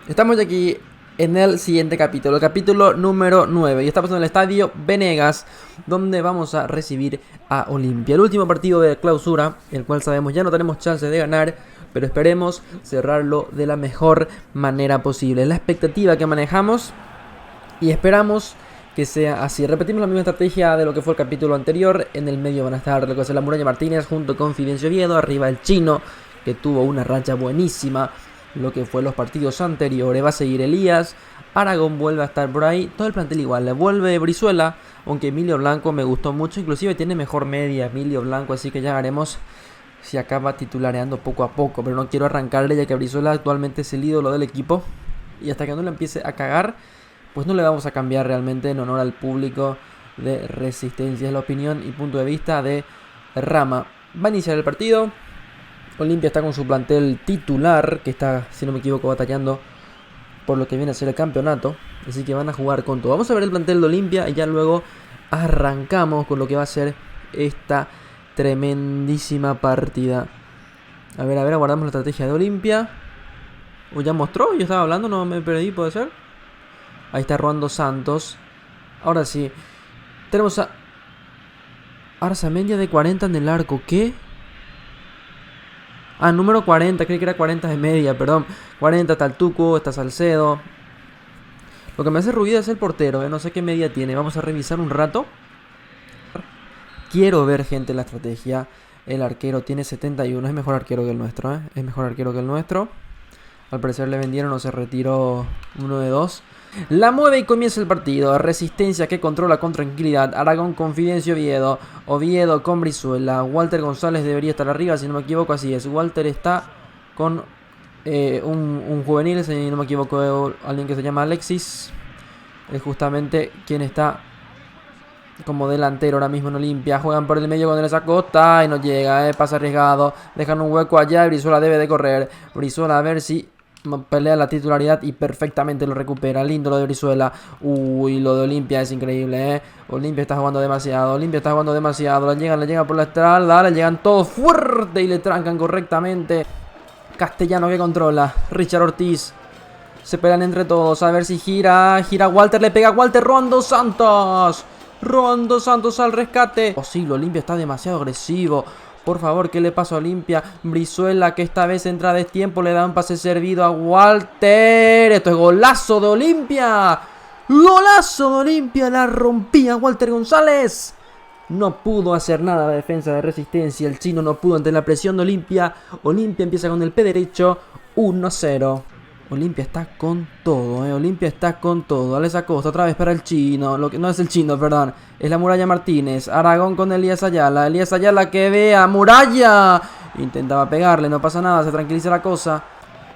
Estamos aquí en el siguiente capítulo, el capítulo número 9. Y estamos en el estadio Venegas, donde vamos a recibir a Olimpia. El último partido de clausura, el cual sabemos ya no tenemos chance de ganar, pero esperemos cerrarlo de la mejor manera posible. Es la expectativa que manejamos y esperamos que sea así. Repetimos la misma estrategia de lo que fue el capítulo anterior. En el medio van a estar lo que es la Muralla Martínez junto con Fidencio Oviedo. Arriba el Chino, que tuvo una racha buenísima lo que fue los partidos anteriores. Va a seguir Elías. Aragón vuelve a estar por ahí. Todo el plantel igual. Le vuelve Brizuela, aunque Emilio Blanco me gustó mucho. Inclusive tiene mejor media Emilio Blanco, así que ya veremos si acaba titulareando poco a poco. Pero no quiero arrancarle, ya que Brizuela actualmente es el ídolo del equipo. Y hasta que no le empiece a cagar, pues no le vamos a cambiar realmente, en honor al público de Resistencia. Es la opinión y punto de vista de Rama. Va a iniciar el partido. Olimpia está con su plantel titular, que está, si no me equivoco, batallando por lo que viene a ser el campeonato. Así que van a jugar con todo. Vamos a ver el plantel de Olimpia y ya luego arrancamos con lo que va a ser esta tremendísima partida. A ver, aguardamos la estrategia de Olimpia. ¿O ya mostró? Yo estaba hablando, no me perdí, ¿puede ser? Ahí está Rolando Santos. Ahora sí. Tenemos a Arzamendia de 40 en el arco. ¿Qué? Ah, número 40, creí que era 40 de media, perdón. 40 está el Tucu, está Salcedo. Lo que me hace ruido es el portero, no sé qué media tiene. Vamos a revisar un rato. Quiero ver, gente, la estrategia. El arquero tiene 71, es mejor arquero que el nuestro, Es mejor arquero que el nuestro. Al parecer le vendieron o se retiró uno de dos. La mueve y comienza el partido. Resistencia que controla con tranquilidad. Aragón con Fidencio Oviedo. Oviedo con Brizuela. Walter González debería estar arriba, si no me equivoco, así es. Walter está con un juvenil, si no me equivoco, alguien que se llama Alexis. Es justamente quien está como delantero ahora mismo en Olimpia. Juegan por el medio con el Acosta y no llega, pasa arriesgado. Dejan un hueco allá y Brizuela debe de correr. Brizuela a ver si pelea la titularidad y perfectamente lo recupera. Lindo lo de Brizuela. Uy, lo de Olimpia es increíble, Olimpia está jugando demasiado. Le llegan por la estrada. Le llegan todos fuerte y le trancan correctamente. Castellano que controla. Richard Ortiz. Se pelean entre todos. A ver si gira. Gira Walter. Le pega a Walter. Rolando Santos. Rolando Santos al rescate. Posible. Olimpia está demasiado agresivo. Por favor, ¿qué le pasa a Olimpia? Brizuela, que esta vez entra a destiempo, le da un pase servido a Walter. Esto es golazo de Olimpia. Golazo de Olimpia, la rompía Walter González. No pudo hacer nada la defensa de Resistencia. El Chino no pudo ante la presión de Olimpia. Olimpia empieza con el pie derecho. 1-0. Olimpia está con todo, Olimpia está con todo. Alex Acosta otra vez para el Chino. Lo que no es el Chino, perdón. Es la Muralla Martínez. Aragón con Elías Ayala. Elías Ayala que ve a Muralla. Intentaba pegarle, no pasa nada, se tranquiliza la cosa.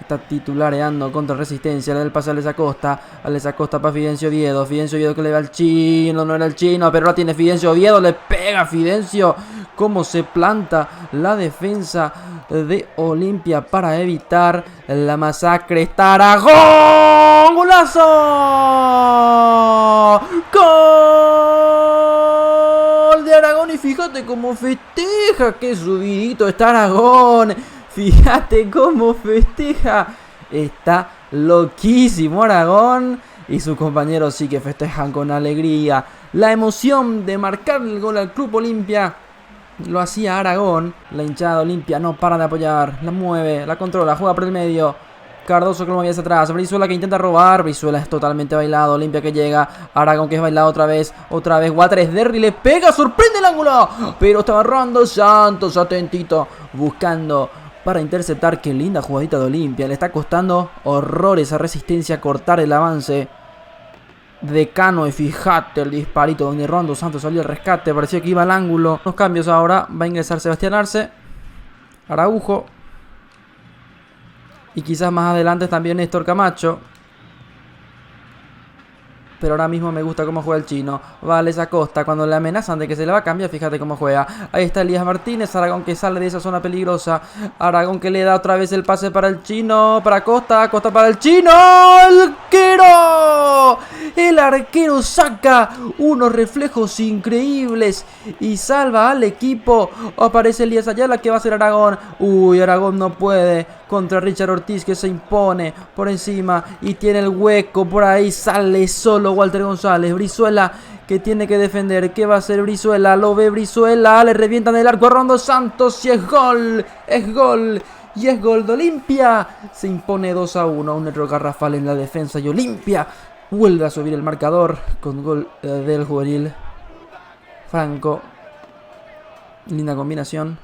Está titulareando contra Resistencia. Le da el pase a Alex Acosta. Alex Acosta para Fidencio Oviedo. Fidencio Oviedo que le va al Chino. No era el Chino, pero ahora tiene Fidencio Oviedo. Le pega a Fidencio. Cómo se planta la defensa de Olimpia para evitar la masacre. ¡Está Aragón! ¡Golazo! ¡Gol de Aragón! Y fíjate cómo festeja. ¡Qué subidito está Aragón! Fíjate cómo festeja. Está loquísimo Aragón. Y sus compañeros sí que festejan con alegría. La emoción de marcar el gol al Club Olimpia lo hacía Aragón. La hinchada de Olimpia no para de apoyar. La mueve, la controla, juega por el medio. Cardoso que lo movía hacia atrás. Brizuela que intenta robar. Brizuela es totalmente bailado. Olimpia que llega. Aragón que es bailado otra vez. Otra vez. Walter es Derry. Le pega. Sorprende el ángulo. Pero estaba Rolando Santos atentito. Buscando para interceptar. Qué linda jugadita de Olimpia. Le está costando horrores a Resistencia cortar el avance de Cano. Y fíjate el disparito donde Rolando Santos salió al rescate. Parecía que iba al ángulo. Los cambios ahora. Va a ingresar Sebastián Arce. Araujo. Y quizás más adelante también Néstor Camacho. Pero ahora mismo me gusta cómo juega el Chino. Vale, esa Acosta. Cuando le amenazan de que se le va a cambiar, fíjate cómo juega. Ahí está Elías Martínez. Aragón que sale de esa zona peligrosa. Aragón que le da otra vez el pase para el Chino. Para Acosta. Acosta para el Chino. ¡El arquero! El arquero saca unos reflejos increíbles y salva al equipo. Aparece Elías Ayala que va a ser Aragón. Uy, Aragón no puede contra Richard Ortiz que se impone por encima y tiene el hueco por ahí. Sale solo Walter González. Brizuela que tiene que defender. ¿Qué va a hacer Brizuela? Lo ve Brizuela. Le revientan el arco a Rolando Santos y es gol. Es gol. Y es gol de Olimpia. Se impone 2-1. Un error garrafal en la defensa. Y Olimpia vuelve a subir el marcador con gol del juvenil Franco. Linda combinación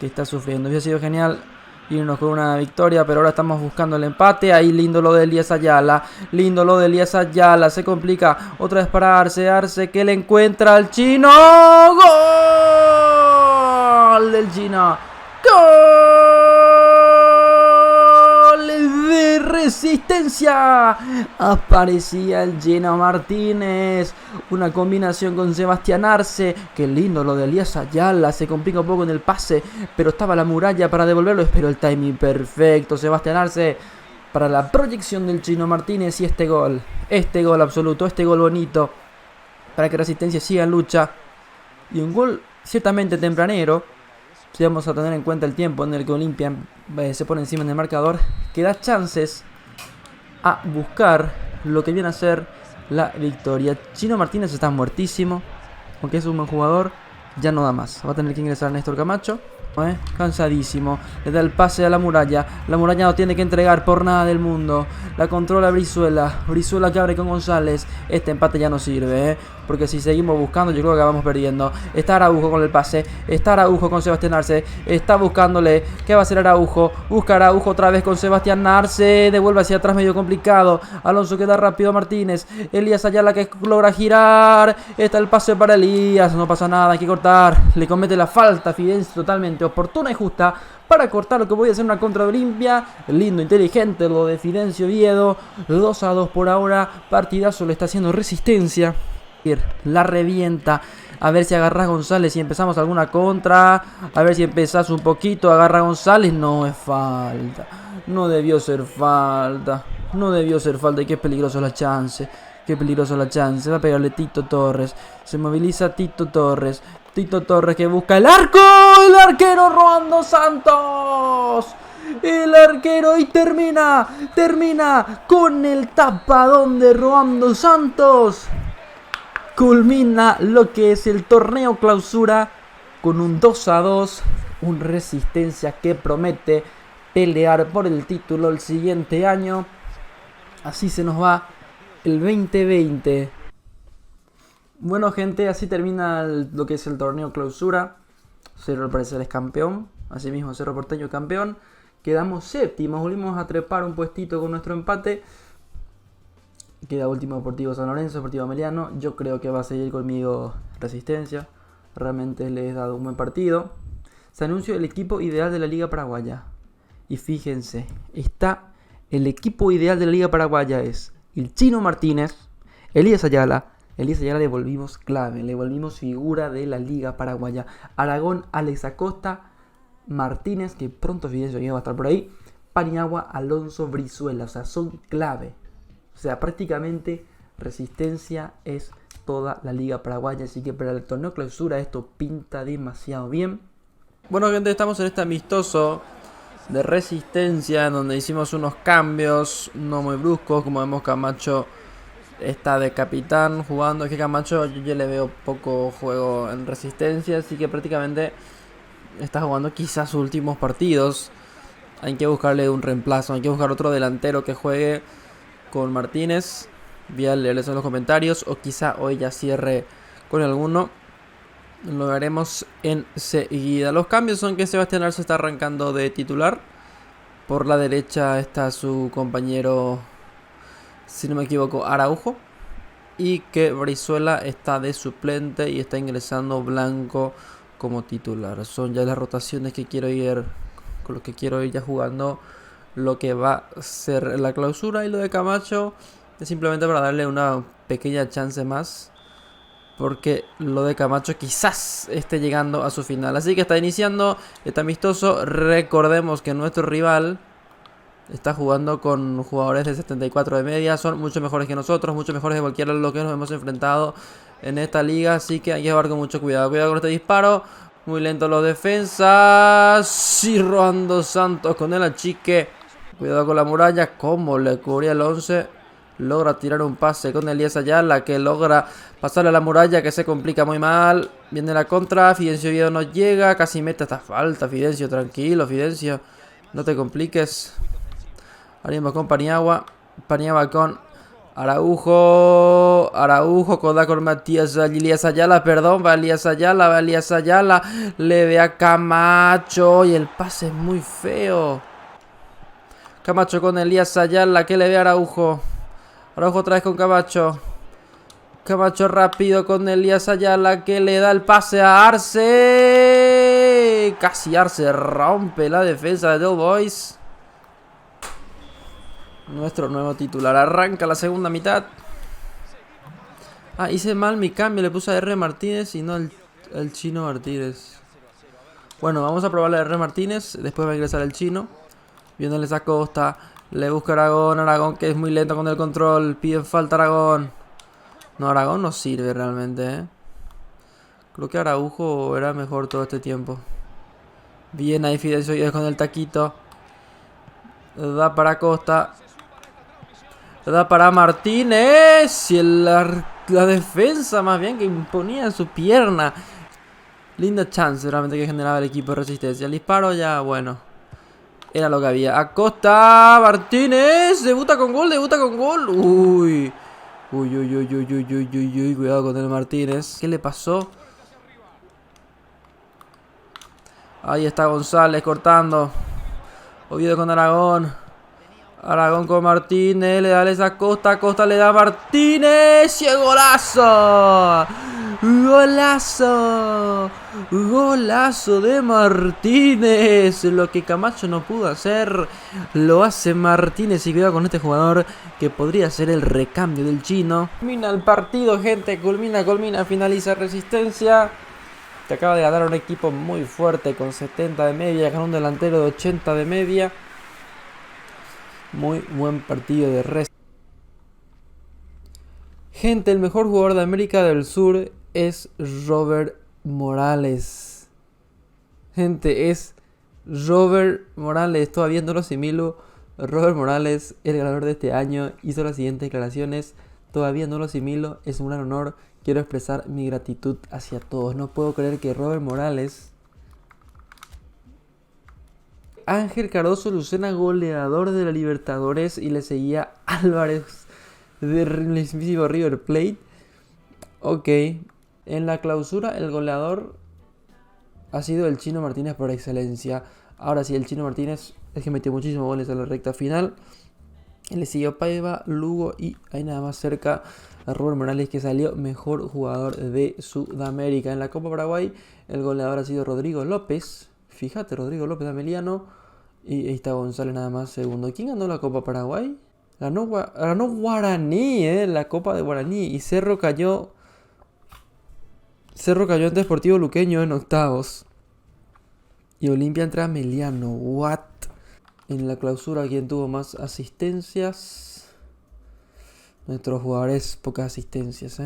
que está sufriendo. Hubiera sido genial irnos con una victoria, pero ahora estamos buscando el empate. Ahí lindo lo de Elías Ayala. Lindo lo de Elías Ayala. Se complica otra vez para Arce que le encuentra al chino. ¡Gol del chino! ¡Gol de Resistencia! Aparecía el Gino Martínez. Una combinación con Sebastián Arce. Qué lindo lo de Elías Ayala. Se complica un poco en el pase, pero estaba la muralla para devolverlo. Pero el timing perfecto. Sebastián Arce para la proyección del Gino Martínez. Y este gol absoluto, este gol bonito, para que Resistencia siga en lucha. Y un gol ciertamente tempranero, si vamos a tener en cuenta el tiempo en el que Olimpia se pone encima del marcador, que da chances a buscar lo que viene a ser la victoria. Chino Martínez está muertísimo, aunque es un buen jugador, ya no da más. Va a tener que ingresar Néstor Camacho, cansadísimo. Le da el pase a la muralla. La muralla no tiene que entregar por nada del mundo. La controla Brizuela. Brizuela que abre con González. Este empate ya no sirve, porque si seguimos buscando, yo creo que vamos perdiendo. Está Araujo con el pase. Está Araujo con Sebastián Arce. Está buscándole. ¿Qué va a hacer Araujo? Busca Araujo otra vez con Sebastián Arce. Devuelve hacia atrás, medio complicado. Alonso queda rápido a Martínez. Elías Ayala que logra girar. Está el pase para Elías. No pasa nada, hay que cortar. Le comete la falta Fidencio totalmente oportuna y justa para cortar lo que podía ser una contra de Olimpia. Lindo, inteligente lo de Fidencio Oviedo. 2-2 por ahora. Partidazo le está haciendo Resistencia. La revienta. A ver si agarra González y empezamos alguna contra. A ver si empezás un poquito. Agarra González. No es falta. No debió ser falta. No debió ser falta. Y qué peligroso la chance. Qué peligroso la chance. Va a pegarle Tito Torres. Se moviliza Tito Torres. Tito Torres que busca el arco. El arquero Rolando Santos. El arquero y termina con el tapadón de Rolando Santos. Culmina lo que es el torneo clausura con un 2-2. Un Resistencia que promete pelear por el título el siguiente año. Así se nos va el 2020. Bueno, gente, así termina lo que es el torneo clausura. Cerro al parecer es campeón. Asimismo, Cerro Porteño campeón. Quedamos séptimos. Volvimos a trepar un puestito con nuestro empate. Queda último Deportivo San Lorenzo, Deportivo Ameliano. Yo creo que va a seguir conmigo Resistencia. Realmente les he dado un buen partido. Se anunció el equipo ideal de la Liga Paraguaya. Y fíjense, está el equipo ideal de la Liga Paraguaya. Es el Chino Martínez, Elías Ayala. Elías Ayala le volvimos clave, le volvimos figura de la Liga Paraguaya. Aragón, Alex Acosta, Martínez, que pronto Fidencio va a estar por ahí. Paniagua, Alonso, Brizuela. O sea, son clave. O sea, prácticamente Resistencia es toda la Liga Paraguaya. Así que para el torneo clausura esto pinta demasiado bien. Bueno, gente, estamos en este amistoso de Resistencia, en donde hicimos unos cambios no muy bruscos. Como vemos, Camacho está de capitán jugando. Es que Camacho yo le veo poco juego en Resistencia, así que prácticamente está jugando quizás sus últimos partidos. Hay que buscarle un reemplazo, hay que buscar otro delantero que juegue con Martínez. Voy a leerles en los comentarios, o quizá hoy ya cierre con alguno. Lo veremos enseguida. Los cambios son que Sebastián Arce está arrancando de titular. Por la derecha está su compañero, si no me equivoco, Araujo. Y que Brizuela está de suplente y está ingresando Blanco como titular. Son ya las rotaciones que quiero ir, con los que quiero ir ya jugando lo que va a ser la clausura. Y lo de Camacho es simplemente para darle una pequeña chance más, porque lo de Camacho quizás esté llegando a su final. Así que está iniciando este amistoso. Recordemos que nuestro rival Está jugando con jugadores de 74 de media. Son mucho mejores que nosotros, mucho mejores de cualquiera de los que nos hemos enfrentado en esta liga. Así que hay que jugar con mucho cuidado. Cuidado con este disparo. Muy lento los defensas. Sí, robando Santos con el achique. Cuidado con la muralla. Como le cubría el 11. Logra tirar un pase con Elías Ayala, que logra pasarle a la muralla, que se complica muy mal. Viene la contra. Fidencio Oviedo no llega. Casi mete esta falta. Fidencio, tranquilo, Fidencio. No te compliques. Abrimos con Paniagua. Paniagua con Araujo. Araujo con Matías Elías Ayala. Perdón, va Elías Ayala. Va Elías Ayala. Le ve a Camacho. Y el pase es muy feo. Camacho con Elías Ayala. Que le ve a Araujo. Araujo otra vez con Camacho. Camacho rápido con Elías Ayala, que le da el pase a Arce. Casi Arce rompe la defensa de Del Boys. Nuestro nuevo titular. Arranca la segunda mitad. Ah, hice mal mi cambio. Le puse a R. Martínez y no al Chino Martínez. Bueno, vamos a probarle a R. Martínez. Después va a ingresar el Chino. Viéndoles a Costa. Le busca Aragón. Aragón que es muy lento con el control. Pide falta Aragón. No, Aragón no sirve realmente, Creo que Araujo era mejor todo este tiempo. Bien ahí Fidencio con el taquito. Da para Costa. Da para Martínez. Y la defensa más bien que imponía en su pierna. Linda chance realmente que generaba el equipo de Resistencia. El disparo ya, bueno. Era lo que había. Acosta. Martínez. Debuta con gol. Debuta con gol. Uy. Uy, uy, uy, uy, uy, uy, uy, uy. Cuidado con el Martínez. ¿Qué le pasó? Ahí está González cortando. Oviedo con Aragón. Aragón con Martínez. Le da esa Costa. Costa le da a Martínez. ¡Y el golazo! ¡Golazo! ¡Golazo de Martínez! Lo que Camacho no pudo hacer, lo hace Martínez. Y cuidado con este jugador que podría ser el recambio del Chino. Culmina el partido, gente. Culmina. Finaliza Resistencia. Que acaba de ganar un equipo muy fuerte con 70 de media. Ganó un delantero de 80 de media. Muy buen partido de Resistencia. Gente, el mejor jugador de América del Sur es Robert Morales. Gente, es Robert Morales. Todavía no lo asimilo. Robert Morales, el ganador de este año, hizo las siguientes declaraciones. Todavía no lo asimilo. Es un gran honor. Quiero expresar mi gratitud hacia todos. No puedo creer que Robert Morales... Ángel Cardoso Lucena, goleador de la Libertadores, y le seguía Álvarez del mismísimo River Plate. Ok, en la clausura el goleador ha sido el Chino Martínez por excelencia. Ahora sí, el Chino Martínez es que metió muchísimos goles en la recta final. Le siguió Paiva, Lugo y ahí nada más cerca a Robert Morales, que salió mejor jugador de Sudamérica. En la Copa Paraguay el goleador ha sido Rodrigo López. Fíjate, Rodrigo López Ameliano. Y ahí está González nada más segundo. ¿Quién ganó la Copa Paraguay? Ganó Guaraní, la Copa de Guaraní. Y Cerro cayó ante Sportivo Luqueño en octavos. Y Olimpia entre Ameliano. What? En la clausura, ¿quién tuvo más asistencias? Nuestros jugadores, pocas asistencias,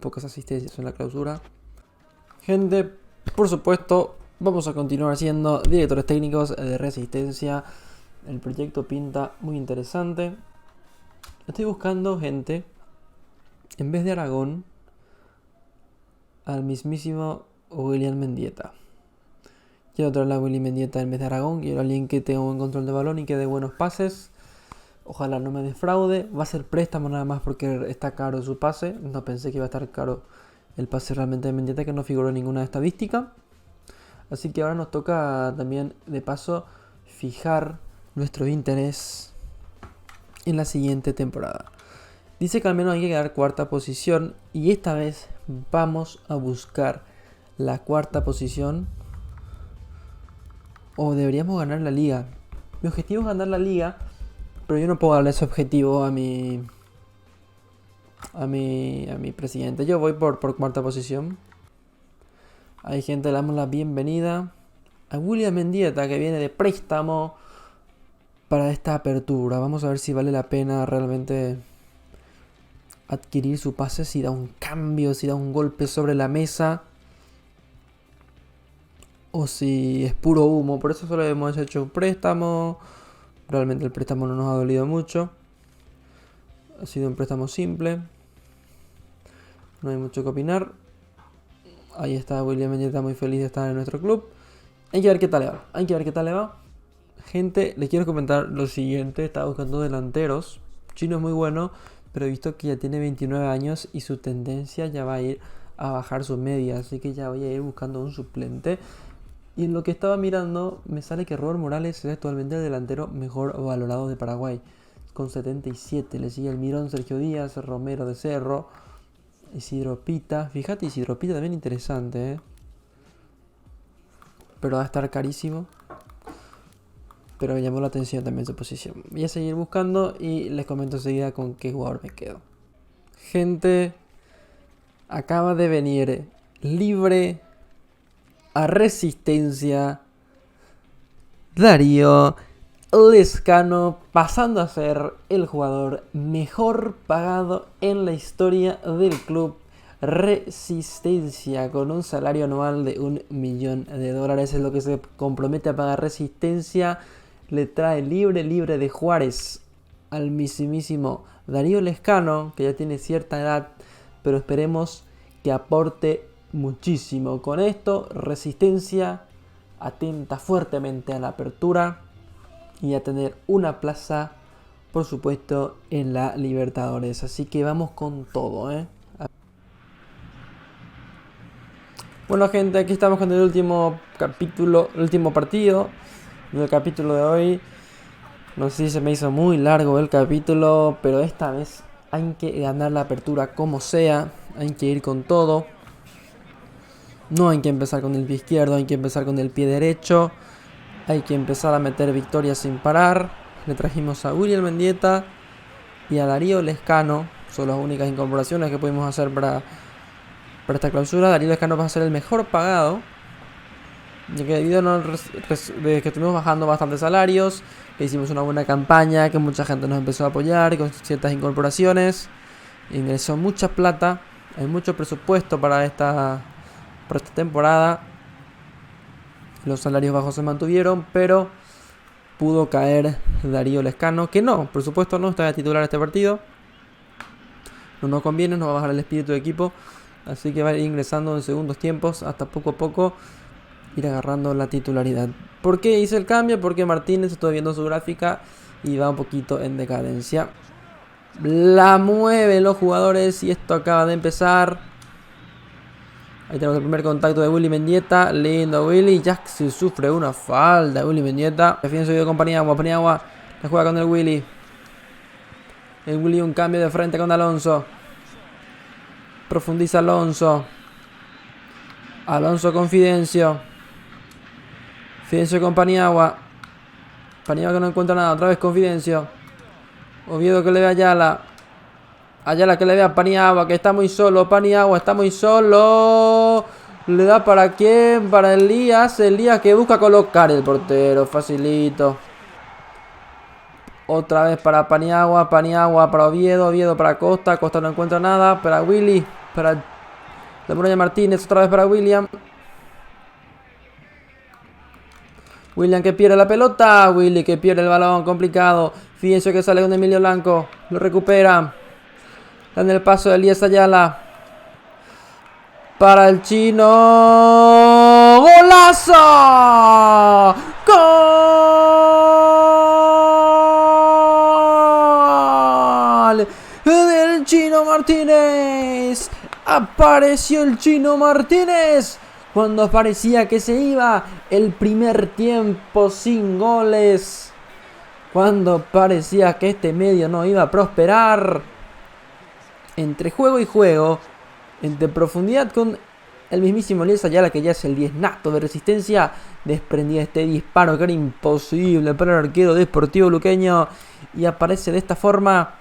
Pocas asistencias en la clausura. Gente, por supuesto, vamos a continuar siendo directores técnicos de Resistencia. El proyecto pinta muy interesante. Estoy buscando gente, en vez de Aragón, al mismísimo William Mendieta. Quiero traer a William Mendieta en vez de Aragón. Quiero a alguien que tenga un control de balón y que dé buenos pases. Ojalá no me defraude. Va a ser préstamo nada más porque está caro su pase. No pensé que iba a estar caro el pase realmente de Mendieta, que no figuró en ninguna estadística. Así que ahora nos toca también, de paso, fijar nuestro interés en la siguiente temporada. Dice que al menos hay que quedar cuarta posición. Y esta vez vamos a buscar la cuarta posición. O deberíamos ganar la liga. Mi objetivo es ganar la liga, pero yo no puedo darle ese objetivo a mi presidente. Yo voy por cuarta posición. Hay gente, le damos la bienvenida a William Mendieta, que viene de préstamo para esta apertura. Vamos a ver si vale la pena realmente adquirir su pase, si da un cambio, si da un golpe sobre la mesa, o si es puro humo. Por eso solo hemos hecho un préstamo. Realmente el préstamo no nos ha dolido mucho. Ha sido un préstamo simple. No hay mucho que opinar. Ahí está William Mendieta, muy feliz de estar en nuestro club. Hay que ver qué tal le va. Hay que ver qué tal le va. Gente, les quiero comentar lo siguiente. Estaba buscando delanteros. Chino es muy bueno, pero he visto que ya tiene 29 años y su tendencia ya va a ir a bajar su media. Así que ya voy a ir buscando un suplente. Y en lo que estaba mirando, me sale que Robert Morales es actualmente el delantero mejor valorado de Paraguay, con 77. Le sigue el Mirón, Sergio Díaz, Romero de Cerro, Isidro Pita. Fíjate, Isidro Pita también interesante, ¿eh? Pero va a estar carísimo. Pero me llamó la atención también su posición. Voy a seguir buscando y les comento enseguida con qué jugador me quedo. Gente, acaba de venir libre a Resistencia Darío Lescano, pasando a ser el jugador mejor pagado en la historia del club Resistencia, con un salario anual de $1 millón. Es lo que se compromete a pagar Resistencia. Le trae libre de Juárez al mismísimo Darío Lescano, que ya tiene cierta edad, pero esperemos que aporte muchísimo. Con esto, Resistencia atenta fuertemente a la apertura y a tener una plaza, por supuesto, en la Libertadores. Así que vamos con todo, ¿eh? Bueno, gente, aquí estamos con el último capítulo, el último partido del capítulo de hoy. No sé si se me hizo muy largo el capítulo, pero esta vez hay que ganar la apertura como sea. Hay que ir con todo. No hay que empezar con el pie izquierdo, hay que empezar con el pie derecho. Hay que empezar a meter victorias sin parar. Le trajimos a William Mendieta y a Darío Lescano. Son las únicas incorporaciones que pudimos hacer para esta clausura. Darío Lescano va a ser el mejor pagado, ya que debido a que estuvimos bajando bastantes salarios, que hicimos una buena campaña, que mucha gente nos empezó a apoyar con ciertas incorporaciones, ingresó mucha plata, hay mucho presupuesto para esta temporada. Los salarios bajos se mantuvieron, pero pudo caer Darío Lescano, que no, por supuesto no está de titular este partido. No nos conviene, nos va a bajar el espíritu de equipo, así que va a ir ingresando en segundos tiempos hasta poco a poco ir agarrando la titularidad. ¿Por qué hice el cambio? Porque Martínez, estoy viendo su gráfica y va un poquito en decadencia. La mueven los jugadores y esto acaba de empezar. Ahí tenemos el primer contacto de Willy Mendieta. Lindo Willy. Ya se sufre una falta. Willy Mendieta. Fíjense video con Paniagua. Paniagua la juega con el Willy. El Willy un cambio de frente con Alonso. Profundiza Alonso. Alonso con Fidencio. Fidencio con Paniagua. Paniagua que no encuentra nada. Otra vez con Fidencio. Oviedo que le ve a Ayala. Ayala que le ve a Paniagua, que está muy solo. Paniagua está muy solo. ¿Le da para quién? Para Elías. Elías que busca colocar el portero. Facilito. Otra vez para Paniagua. Paniagua para Oviedo. Oviedo para Costa. Costa no encuentra nada. Para Willy. Para la Muralla Martínez. Otra vez para William. William que pierde la pelota. Willy que pierde el balón. Complicado. Fíjense que sale con Emilio Blanco. Lo recupera. Dan el paso de Elías Ayala. Para el chino. ¡Golazo! ¡Gol! Del Chino Martínez. Apareció el Chino Martínez cuando parecía que se iba el primer tiempo sin goles. Cuando parecía que este medio no iba a prosperar. Entre juego y juego, entre profundidad con el mismísimo Elías Ayala, que ya es el 10 nato de Resistencia, desprendía este disparo que era imposible para el arquero de Sportivo Luqueño. Y aparece de esta forma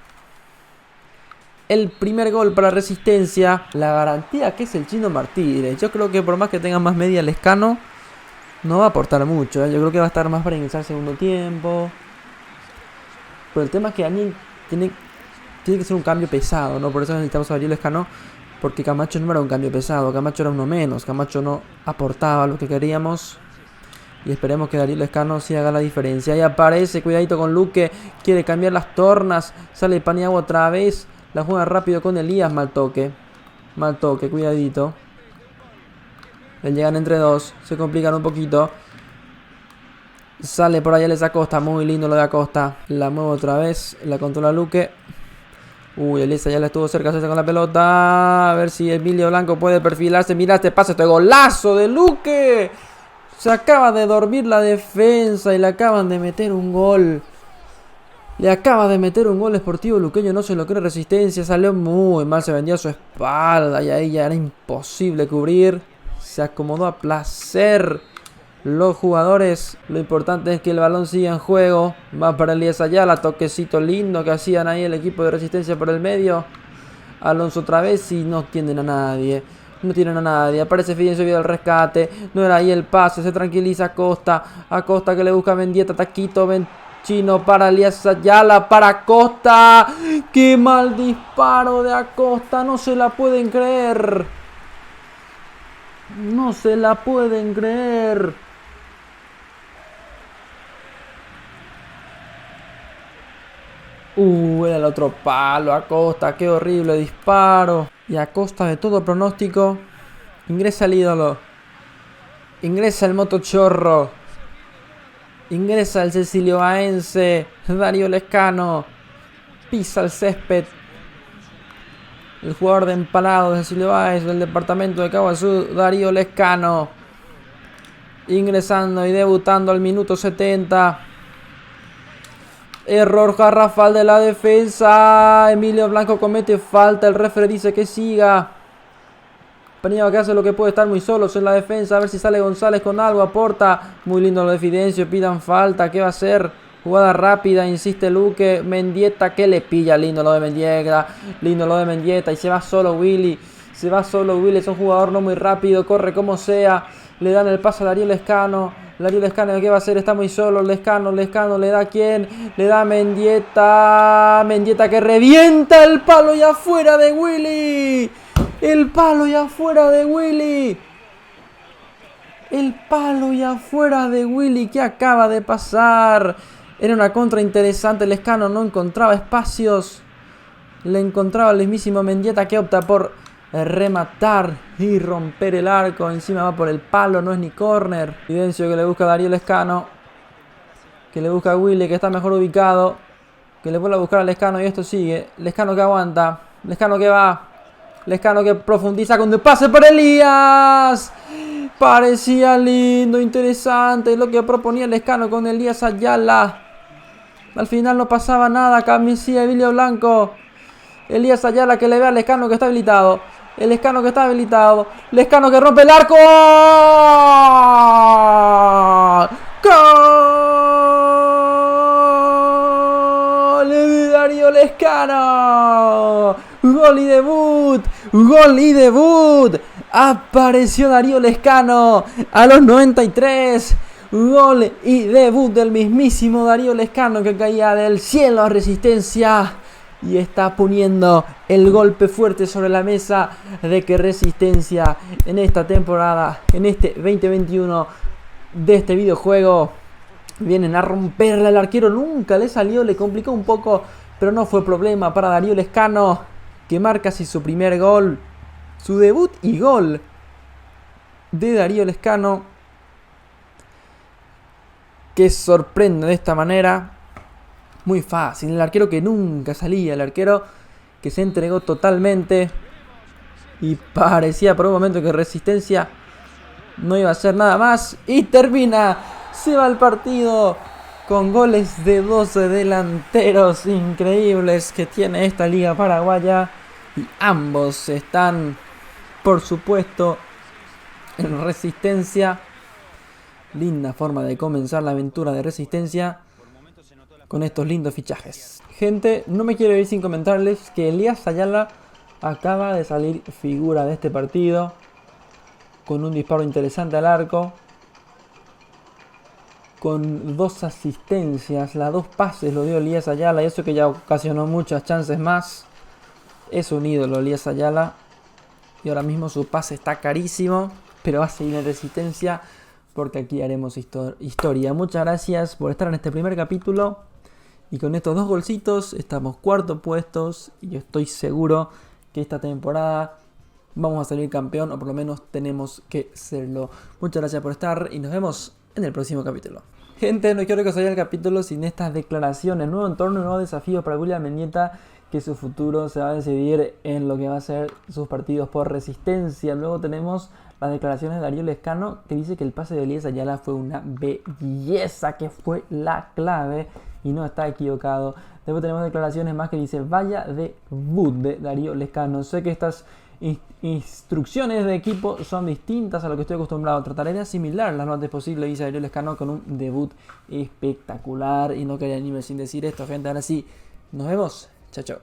el primer gol para Resistencia. La garantía que es el Chino Martínez. Yo creo que por más que tenga más media Lescano, no va a aportar mucho, ¿eh? Yo creo que va a estar más para ingresar segundo tiempo. Pero el tema es que Dani tiene que ser un cambio pesado, ¿no? Por eso necesitamos a Darío Lescano. Porque Camacho no era un cambio pesado. Camacho era uno menos. Camacho no aportaba lo que queríamos. Y esperemos que Darío Lescano sí haga la diferencia. Ahí aparece, cuidadito con Luque. Quiere cambiar las tornas. Sale Paniagua otra vez. La juega rápido con Elías. Mal toque, cuidadito. Le llegan entre dos. Se complican un poquito. Sale por allá les Acosta. Muy lindo lo de Acosta. La muevo otra vez. La controla Luque. Uy, Elisa ya le estuvo cerca con la pelota. A ver si Emilio Blanco puede perfilarse. Mira este pase, este golazo de Luque. Se acaba de dormir la defensa y le acaban de meter un gol. Le acaba de meter un gol Sportivo Luqueño. No se lo cree Resistencia. Salió muy mal. Se vendió a su espalda. Y ahí ya era imposible cubrir. Se acomodó a placer los jugadores. Lo importante es que el balón siga en juego. Va para Elías Ayala. Toquecito lindo que hacían ahí el equipo de Resistencia por el medio. Alonso otra vez y no tienen a nadie. No tienen a nadie. Aparece Fidencio Vida al rescate. No era ahí el pase. Se tranquiliza Acosta. Acosta que le busca Mendieta. Taquito. Chino para Elías Ayala. Para Acosta. ¡Qué mal disparo de Acosta! No se la pueden creer. No se la pueden creer. Era el otro palo. Acosta. Qué horrible disparo. Y a costa de todo pronóstico, ingresa el ídolo. Ingresa el motochorro. Ingresa el Cecilio Baense. Darío Lescano. Pisa el césped. El jugador de Empalado de Cecilio Baez del departamento de Cabo Azul, Darío Lescano. Ingresando y debutando al minuto 70. Error garrafal de la defensa. Emilio Blanco comete falta. El referee dice que siga. Paniagua que hace lo que puede, estar muy solos en la defensa. A ver si sale González con algo. Aporta. Muy lindo lo de Fidencio. Pidan falta. ¿Qué va a hacer? Jugada rápida. Insiste Luque. Mendieta que le pilla. Lindo lo de Mendieta. Lindo lo de Mendieta. Y se va solo Willy. Se va solo Willy. Es un jugador no muy rápido. Corre como sea. Le dan el pase a Darío Lescano. Darío Lescano, ¿qué va a hacer? Está muy solo. Lescano le da a quién. Le da a Mendieta. Mendieta que revienta el palo y afuera de Willy. El palo y afuera de Willy. El palo y afuera de Willy. ¿Qué acaba de pasar? Era una contra interesante. Lescano no encontraba espacios. Le encontraba el mismísimo Mendieta que opta por rematar y romper el arco. Encima va por el palo, no es ni córner. Fidencio que le busca a Darío Lescano. Que le busca a Willy, que está mejor ubicado. Que le vuelve a buscar a Lescano y esto sigue. Lescano que aguanta. Lescano que va. Lescano que profundiza con el pase para Elías. Parecía lindo, interesante lo que proponía Lescano con Elías Ayala. Al final no pasaba nada. Camisilla Emilio Blanco. Elías Ayala que le ve a Lescano que está habilitado. El Lescano que está habilitado. Lescano que rompe el arco. ¡Gol! De Darío Lescano. Gol y debut. Gol y debut. Apareció Darío Lescano a los 93. Gol y debut del mismísimo Darío Lescano que caía del cielo a Resistencia. Y está poniendo el golpe fuerte sobre la mesa de que Resistencia en esta temporada, en este 2021 de este videojuego, vienen a romperle al arquero. Nunca le salió, le complicó un poco, pero no fue problema para Darío Lescano, que marca así su primer gol, su debut y gol de Darío Lescano, que sorprende de esta manera. Muy fácil, el arquero que nunca salía, el arquero que se entregó totalmente y parecía por un momento que Resistencia no iba a hacer nada más. Y termina, se va el partido con goles de 12 delanteros increíbles que tiene esta liga paraguaya. Y ambos están, por supuesto, en Resistencia. Linda forma de comenzar la aventura de Resistencia con estos lindos fichajes. Gente, no me quiero ir sin comentarles que Elías Ayala acaba de salir figura de este partido con un disparo interesante al arco. con 2 asistencias. Las 2 pases lo dio Elías Ayala. Y eso que ya ocasionó muchas chances más. Es un ídolo Elías Ayala. Y ahora mismo su pase está carísimo. Pero va a seguir en resistencia. Porque aquí haremos historia. Muchas gracias por estar en este primer capítulo. Y con estos 2 golcitos estamos cuarto puestos. Y yo estoy seguro que esta temporada vamos a salir campeón. O por lo menos tenemos que serlo. Muchas gracias por estar. Y nos vemos en el próximo capítulo. Gente, no quiero que os vaya el capítulo sin estas declaraciones. Nuevo entorno, nuevos desafíos para William Mendieta, que su futuro se va a decidir en lo que va a ser sus partidos por resistencia. Luego tenemos las declaraciones de Darío Lescano, que dice que el pase de Elías Ayala fue una belleza, que fue la clave y no está equivocado. Después tenemos declaraciones más que dice vaya debut de Darío Lescano. Sé que estas instrucciones de equipo son distintas a lo que estoy acostumbrado. Trataré de asimilar las lo antes posible, dice Darío Lescano, con un debut espectacular. Y no quería irme sin decir esto, gente. Ahora sí, nos vemos. Chao, chao.